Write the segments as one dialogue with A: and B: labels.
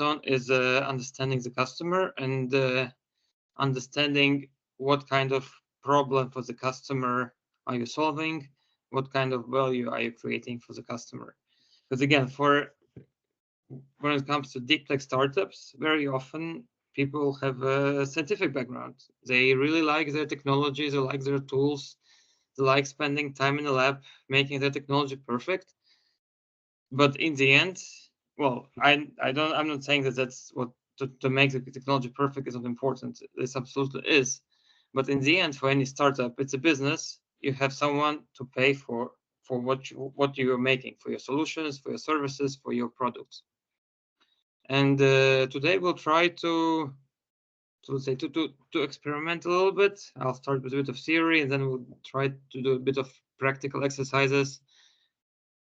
A: on is understanding the customer and understanding what kind of problem for the customer are you solving, what kind of value are you creating for the customer. Because again, when it comes to deep tech startups, very often people have a scientific background. They really like their technologies, they like their tools, they like spending time in the lab, making their technology perfect. But in the end, well, I'm not saying that that's what to make the technology perfect is not important. This absolutely is. But in the end, for any startup, it's a business. You have someone to pay for what you're making, for your solutions, for your services, for your products. And today we'll try to experiment a little bit. I'll start with a bit of theory, and then we'll try to do a bit of practical exercises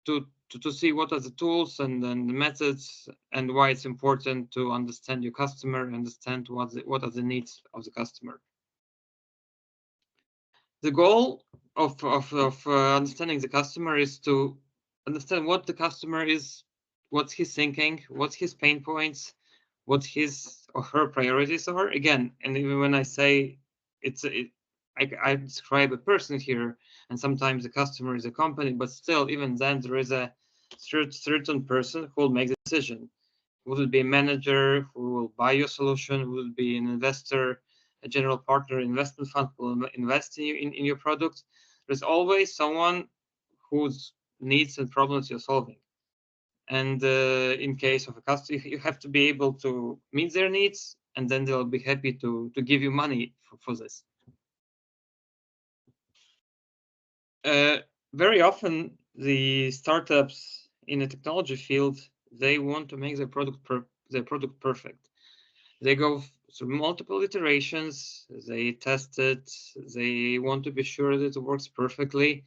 A: to see what are the tools and then the methods and why it's important to understand your customer, understand what are the needs of the customer. The goal of understanding the customer is to understand what the customer is, what's his thinking, what's his pain points, what his or her priorities are. Again, and even when I say I describe a person here, and sometimes the customer is a company, but still, even then, there is a certain person who will make the decision. Would it be a manager who will buy your solution? Would it be an investor, a general partner, investment fund will invest in your product? There's always someone whose needs and problems you're solving. And in case of a customer, you have to be able to meet their needs, and then they'll be happy to give you money for this. Very often, the startups in the technology field, they want to make their product perfect. They go through multiple iterations, they test it, they want to be sure that it works perfectly.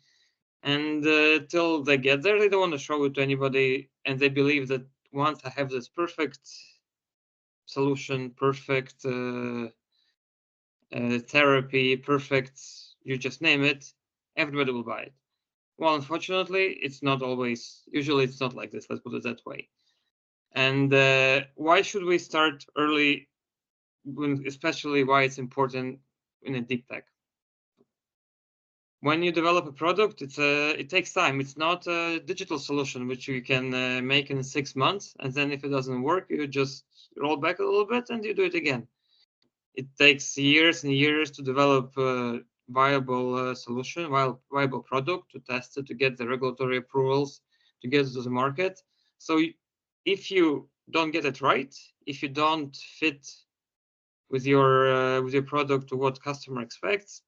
A: And till they get there, they don't want to show it to anybody. And they believe that once I have this perfect solution, perfect therapy, perfect, you just name it, everybody will buy it. Well, unfortunately, it's not always, usually it's not like this, let's put it that way. And why should we start early, especially why it's important in a deep tech? When you develop a product, it takes time. It's not a digital solution which you can make in 6 months, and then if it doesn't work, you just roll back a little bit and you do it again. It takes years and years to develop a viable solution, viable product, to test it, to get the regulatory approvals, to get it to the market. So if you don't get it right, if you don't fit with your product to what customer expects,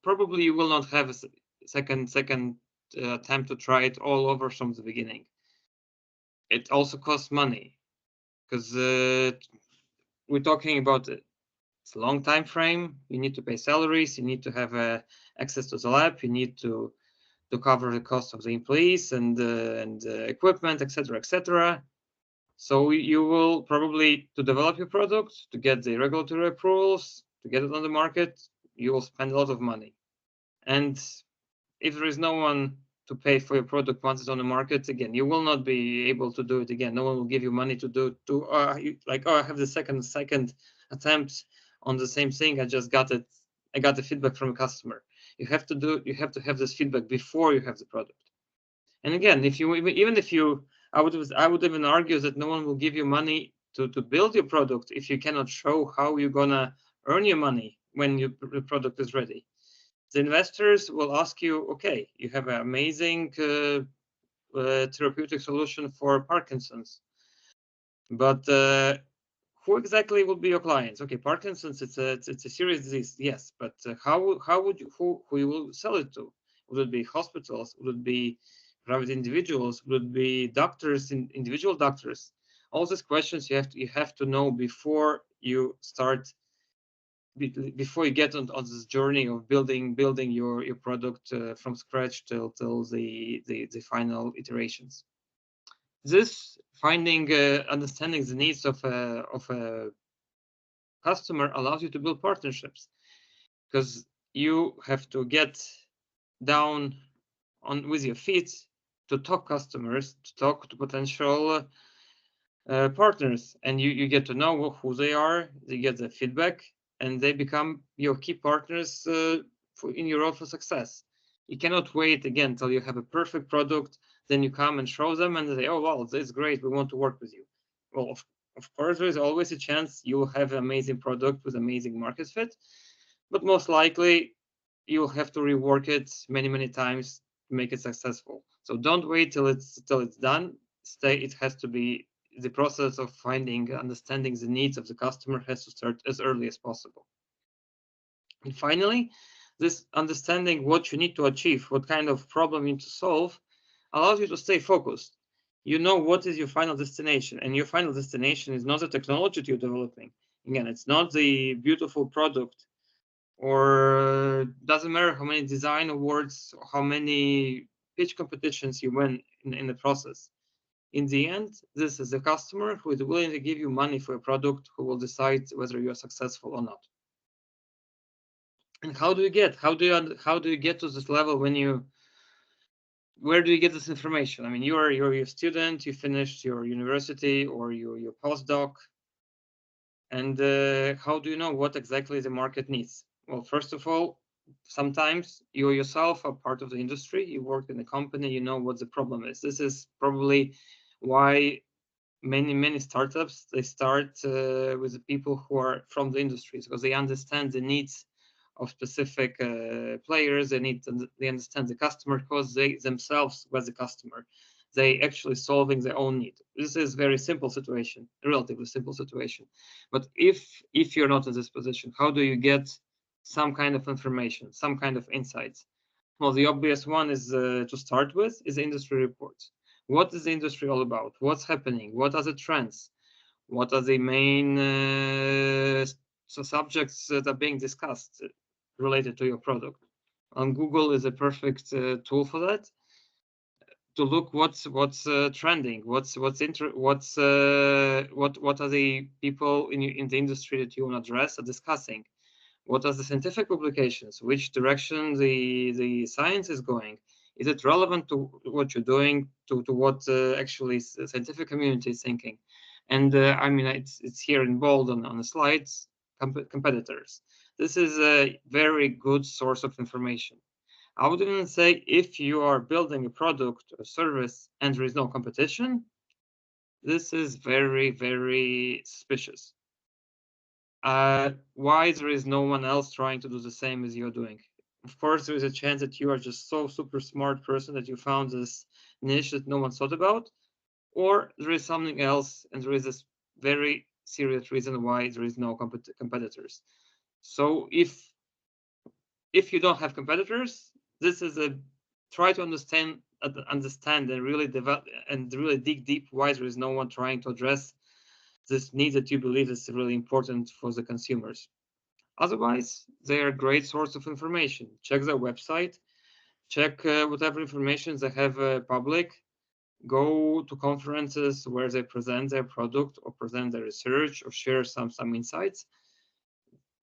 A: probably you will not have a second attempt to try it all over from the beginning. It also costs money because we're talking about it's a long time frame. You need to pay salaries. You need to have access to the lab. You need to cover the cost of the employees and equipment, etc., etc. So you will probably, to develop your product, to get the regulatory approvals, to get it on the market, you will spend a lot of money. And if there is no one to pay for your product once it's on the market, again, you will not be able to do it again. No one will give you money to do I have the second attempt on the same thing. I just got it. I got the feedback from a customer. You have to have this feedback before you have the product. And again, if you even if you, I would even argue that no one will give you money to build your product if you cannot show how you're gonna earn your money when your product is ready. The investors will ask you, okay, you have an amazing therapeutic solution for Parkinson's, but who exactly will be your clients? Okay, Parkinson's, it's a serious disease, yes, but how would you, who you will sell it to? Would it be hospitals? Would it be private individuals? Would it be doctors, individual doctors? All these questions you have to know before you start, before you get on this journey of building your product from scratch till the final iterations. This understanding the needs of a customer allows you to build partnerships, because you have to get down on with your feet to talk customers, to talk to potential partners, and you get to know who they are, they get the feedback, and they become your key partners in your road for success. You cannot wait again till you have a perfect product, then you come and show them and they say, oh wow, this is great, we want to work with you. Well, of course there is always a chance you will have an amazing product with amazing market fit, but most likely you'll have to rework it many times to make it successful. So don't wait till it's done. It has to be the process of understanding the needs of the customer has to start as early as possible. And finally, this understanding what you need to achieve, what kind of problem you need to solve, allows you to stay focused. You know what is your final destination, and your final destination is not the technology that you're developing. Again, it's not the beautiful product, or doesn't matter how many design awards, how many pitch competitions you win in the process. In the end, this is a customer who is willing to give you money for a product, who will decide whether you are successful or not. And how do you get to this level where do you get this information? I mean, you're a student, you finished your university or your postdoc, and how do you know what exactly the market needs? Well, first of all, sometimes you yourself are part of the industry, you work in a company, you know what the problem is. This is probably why many startups, they start with the people who are from the industries, because they understand the needs of specific players. They understand the customer, because they themselves were the customer. They actually solving their own need. This is very simple situation, a relatively simple situation. But if you're not in this position, how do you get some kind of information, some kind of insights? Well, the obvious one is to start with is industry reports. What is the industry all about? What's happening? What are the trends? What are the main subjects that are being discussed related to your product? And Google is a perfect tool for that. To look what's trending, what are the people in the industry that you want to address are discussing. What are the scientific publications? Which direction the science is going? Is it relevant to what you're doing, to what actually the scientific community is thinking? And I mean, it's here in bold on the slides, competitors. This is a very good source of information. I would even say if you are building a product or service and there is no competition, this is very suspicious. Why there is no one else trying to do the same as you're doing? Of course, there is a chance that you are just so super smart person that you found this niche that no one thought about, or there is something else, and there is this very serious reason why there is no competitors. So if you don't have competitors, this is a try to understand and really develop and really dig deep why there is no one trying to address this need that you believe is really important for the consumers. Otherwise, they are a great source of information. Check their website, check whatever information they have public, go to conferences where they present their product or present their research or share some insights.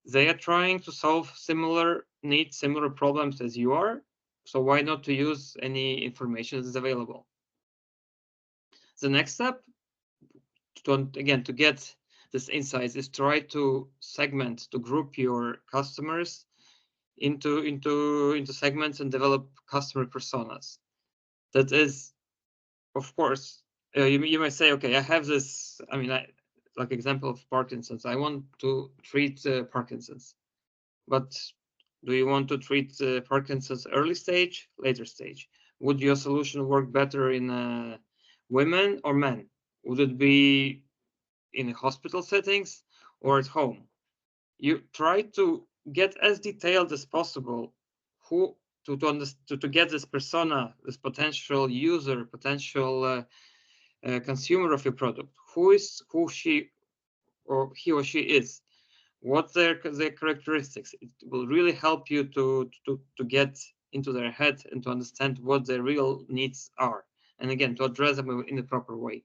A: They are trying to solve similar needs, similar problems as you are. So why not to use any information that is available? The next step, to get this insights, is try to segment, to group your customers into segments and develop customer personas. That is, of course, you might say, okay, I have this. I mean, like example of Parkinson's. I want to treat Parkinson's, but do you want to treat Parkinson's early stage, later stage? Would your solution work better in women or men? Would it be in hospital settings or at home? You try to get as detailed as possible who to get this persona, this potential user, potential consumer of your product. Who he or she is? What their characteristics? It will really help you to get into their head and to understand what their real needs are, and again to address them in the proper way.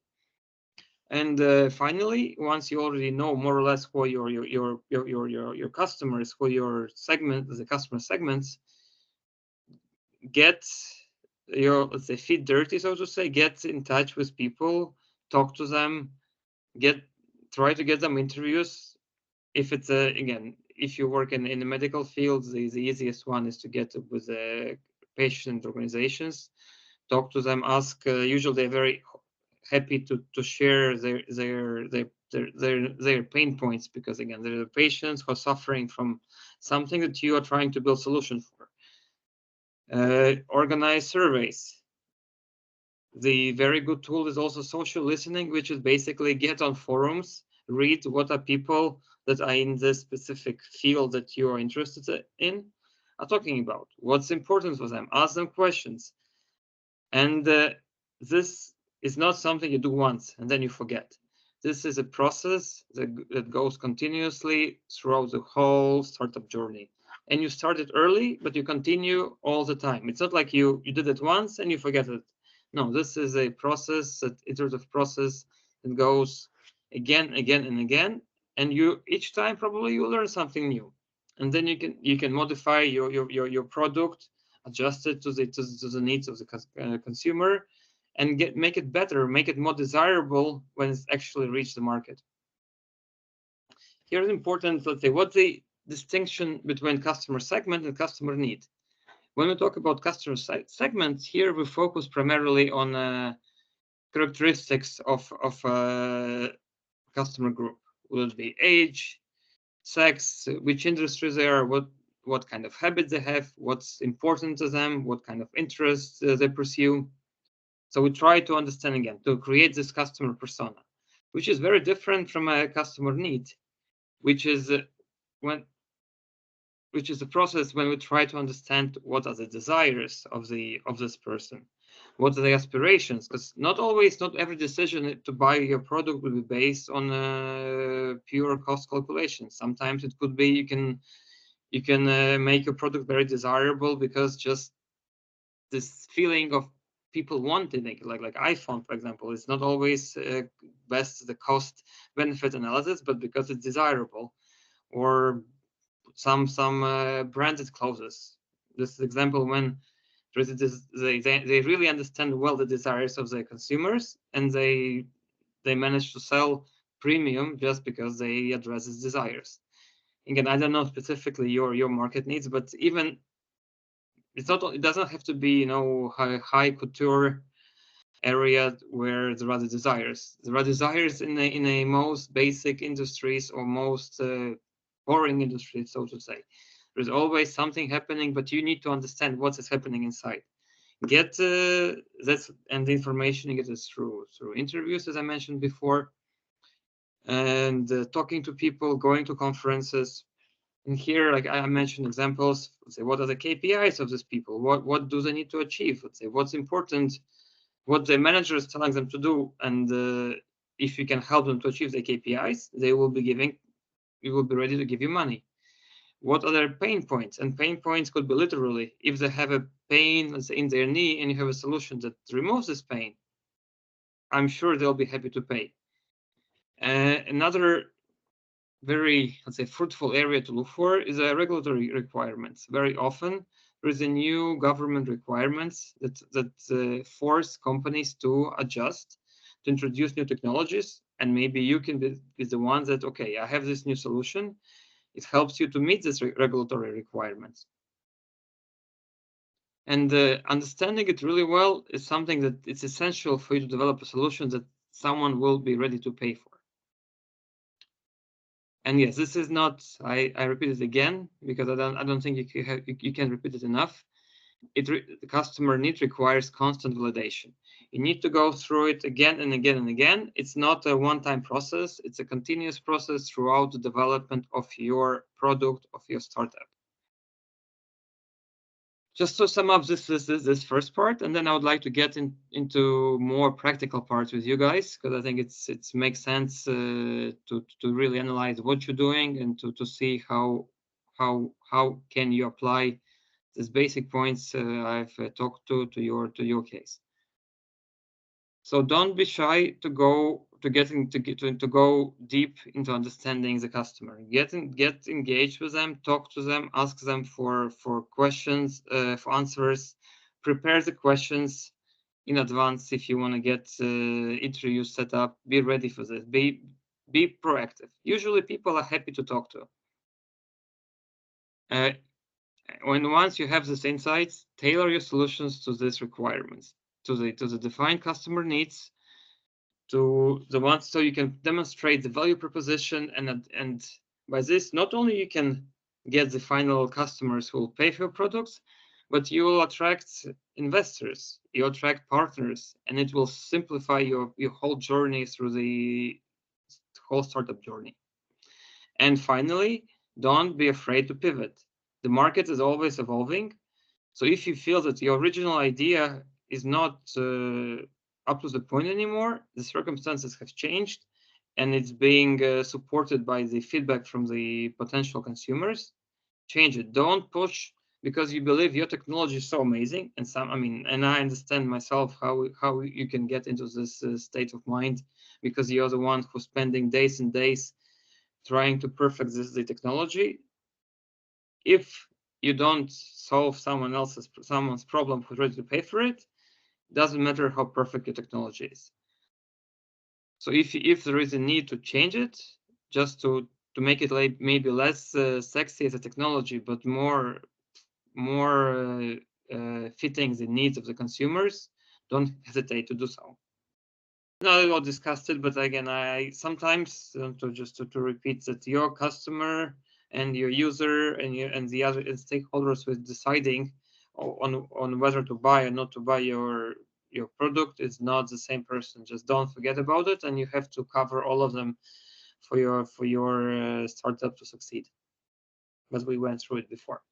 A: And finally, once you already know more or less who your customers, who your the customer segments, get your, let's say, feet dirty, so to say. Get in touch with people, talk to them, try to get them interviews. If it's again, if you work in the medical field, the easiest one is to get with patient organizations, talk to them, ask. Usually they're very happy to share their pain points, because again, there are patients who are suffering from something that you are trying to build solution for. Organize surveys. The very good tool is also social listening, which is basically get on forums, read what are people that are in this specific field that you are interested in are talking about, what's important for them, ask them questions. And this is not something you do once and then you forget. This is a process that goes continuously throughout the whole startup journey. And you started early, but you continue all the time. It's not like you did it once and you forget it. No, this is a process, an iterative process that goes again, and again. And you each time probably you learn something new. And then you can modify your product, adjust it to the needs of the consumer, and make it better, make it more desirable when it's actually reached the market. Here's important, let's say, what's the distinction between customer segment and customer need. When we talk about customer segments, here we focus primarily on characteristics of customer group. Will it be age, sex, which industries they are, what kind of habits they have, what's important to them, what kind of interests they pursue. So we try to understand again, to create this customer persona, which is very different from a customer need, which is a process when we try to understand what are the desires of this person, what are the aspirations, because not every decision to buy your product will be based on pure cost calculation. Sometimes it could be you can make your product very desirable because just this feeling of people wanting it, like iPhone, for example, is not always best the cost benefit analysis, but because it's desirable. Or some branded clothes. This is example when they really understand well the desires of their consumers, and they manage to sell premium just because they address these desires. Again, I don't know specifically your market needs, but even it doesn't have to be high couture area where there are the desires. There are desires in a most basic industries or most boring industries, so to say. There's always something happening, but you need to understand what is happening inside. Get that's and the information you get is through interviews, as I mentioned before, and talking to people, going to conferences. And here, like I mentioned examples, let's say, what are the KPIs of these people? What do they need to achieve? Let's say, what's important, what the manager is telling them to do, and if you can help them to achieve the KPIs, you will be ready to give you money. What are their pain points? And pain points could be literally, if they have a pain, let's say, in their knee, and you have a solution that removes this pain, I'm sure they'll be happy to pay. Another very, let's say, fruitful area to look for is regulatory requirements. Very often there is a new government requirements that force companies to adjust, to introduce new technologies, and maybe you can be the one that, okay, I have this new solution. It helps you to meet these regulatory requirements. And understanding it really well is something that it's essential for you to develop a solution that someone will be ready to pay for. And yes, this is not, I repeat it again, because I don't think you can repeat it enough. The customer need requires constant validation. You need to go through it again and again and again. It's not a one-time process. It's a continuous process throughout the development of your product, of your startup. Just to sum up this first part, and then I would like to get into more practical parts with you guys, because I think it makes sense to really analyze what you're doing and to see how can you apply these basic points I've talked to your case. So don't be shy to go deep into understanding the customer. Get engaged with them, talk to them, ask them for questions, for answers, prepare the questions. in advance if you want to get interviews set up. Be ready for this. Be proactive. Usually people are happy to talk to. Once you have these insights, tailor your solutions to these requirements, to the defined customer needs, to the ones, so you can demonstrate the value proposition, and by this, not only you can get the final customers who will pay for your products, but you will attract investors, you attract partners, and it will simplify your whole journey through the whole startup journey. And finally, don't be afraid to pivot. The market is always evolving. So if you feel that your original idea is not up to the point anymore, the circumstances have changed, and it's being supported by the feedback from the potential consumers, change it. Don't push because you believe your technology is so amazing. And and I understand myself how you can get into this state of mind, because you're the one who's spending days and days trying to perfect the technology. If you don't solve someone's problem who's ready to pay for it, doesn't matter how perfect your technology is. So if there is a need to change it, just to make it like maybe less sexy as a technology, but more fitting the needs of the consumers, don't hesitate to do so. Now I discussed it, but again, I sometimes to repeat that your customer and your user and the other stakeholders who is deciding on whether to buy or not to buy your product is not the same person. Just don't forget about it, and you have to cover all of them for your startup to succeed. But we went through it before.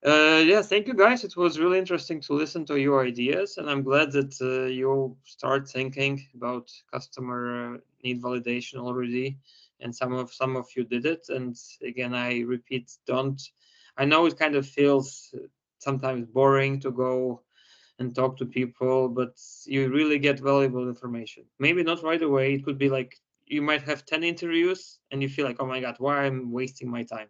A: Yeah, thank you guys. It was really interesting to listen to your ideas, and I'm glad that you start thinking about customer need validation already, and some of you did it. And again, I repeat, I know it kind of feels sometimes boring to go and talk to people, but you really get valuable information. Maybe not right away. It could be like you might have 10 interviews and you feel like, oh my God, why I'm wasting my time?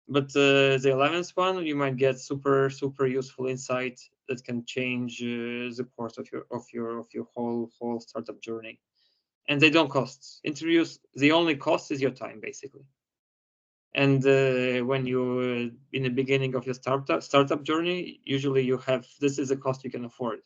A: But the 11th one, you might get super useful insight that can change the course of your whole startup journey. And they don't cost. Interviews, the only cost is your time, basically. And when you in the beginning of your startup journey, usually you have, this is a cost you can afford.